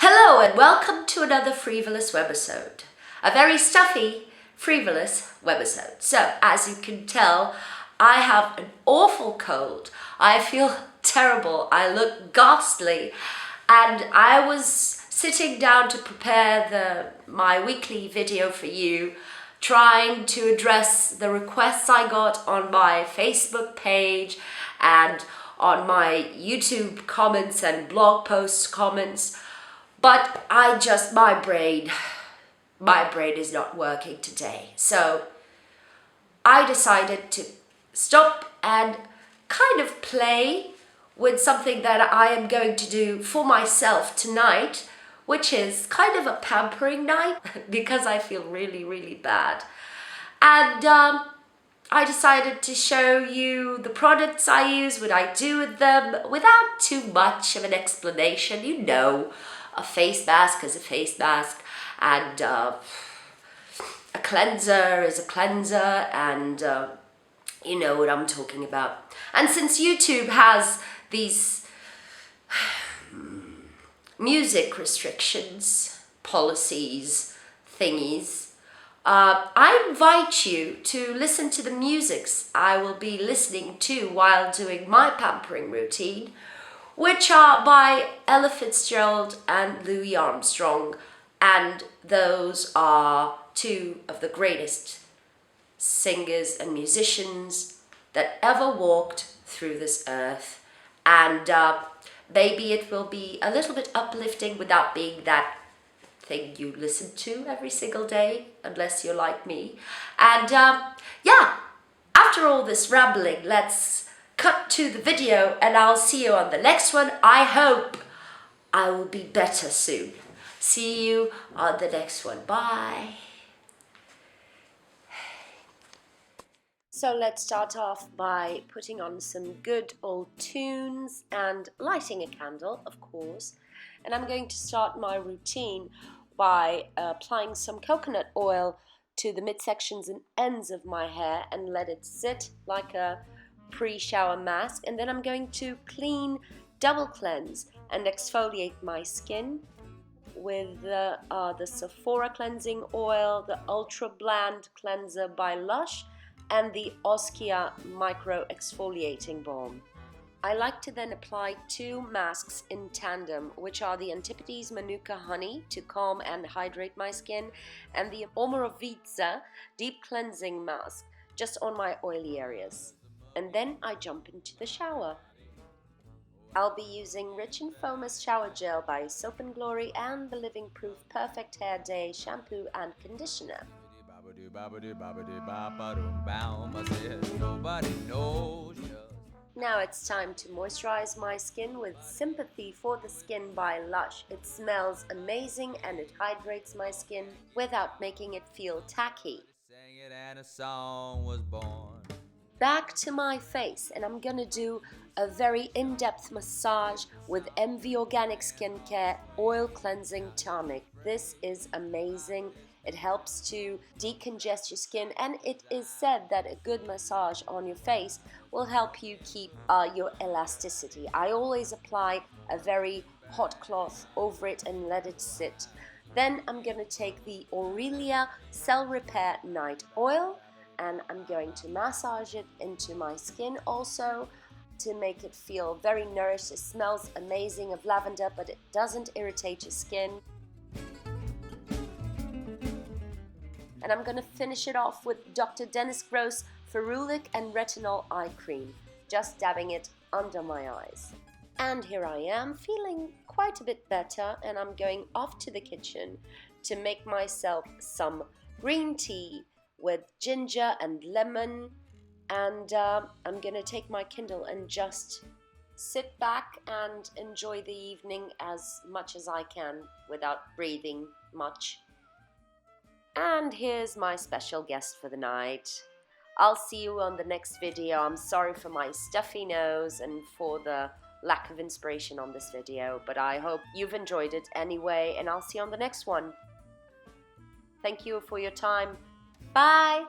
Hello and welcome to another Free.volous webisode. A very stuffy Free.volous webisode. So, as you can tell, I have an awful cold. I feel terrible. I look ghastly. And I was sitting down to prepare my weekly video for you, trying to address the requests I got on my Facebook page and on my YouTube comments and blog post comments. But my brain is not working today. So I decided to stop and kind of play with something that I am going to do for myself tonight, which is kind of a pampering night because I feel really, really bad. And I decided to show you the products I use, what I do with them, without too much of an explanation. You know, a face mask is a face mask, and a cleanser is a cleanser, and you know what I'm talking about. And since YouTube has these music restrictions, policies, thingies, I invite you to listen to the musics I will be listening to while doing my pampering routine, which are by Ella Fitzgerald and Louis Armstrong, and those are two of the greatest singers and musicians that ever walked through this earth. And maybe it will be a little bit uplifting without being that thing you listen to every single day, unless you're like me. And yeah, after all this rambling, let's cut to the video and I'll see you on the next one. I hope I will be better soon. See you on the next one. Bye. So let's start off by putting on some good old tunes and lighting a candle, of course. And I'm going to start my routine by applying some coconut oil to the midsections and ends of my hair and let it sit like a pre-shower mask. And then I'm going to double cleanse and exfoliate my skin with the Sephora cleansing oil, the Ultra Bland Cleanser by Lush, and the Oskia Micro Exfoliating Balm. I like to then apply two masks in tandem, which are the Antipodes Manuka Honey to calm and hydrate my skin, and the Omorovitza Deep Cleansing Mask just on my oily areas. And then I jump into the shower. I'll be using Rich and Foamous Shower Gel by Soap & Glory and the Living Proof Perfect Hair Day Shampoo and Conditioner. Now it's time to moisturize my skin with Sympathy for the Skin by Lush. It smells amazing and it hydrates my skin without making it feel tacky. Back to my face, and I'm gonna do a very in-depth massage with MV Organic Skincare Oil Cleansing Tonic. This is amazing. It helps to decongest your skin, and it is said that a good massage on your face will help you keep your elasticity. I always apply a very hot cloth over it and let it sit. Then I'm going to take the Aurelia Cell Repair Night Oil, and I'm going to massage it into my skin also to make it feel very nourished. It smells amazing of lavender, but it doesn't irritate your skin. And I'm going to finish it off with Dr. Dennis Gross Ferulic and Retinol Eye Cream, just dabbing it under my eyes. And here I am, feeling quite a bit better, and I'm going off to the kitchen to make myself some green tea with ginger and lemon, and I'm going to take my Kindle and just sit back and enjoy the evening as much as I can without breathing much. And here's my special guest for the night. I'll see you on the next video. I'm sorry for my stuffy nose and for the lack of inspiration on this video, but I hope you've enjoyed it anyway, and I'll see you on the next one. Thank you for your time. Bye!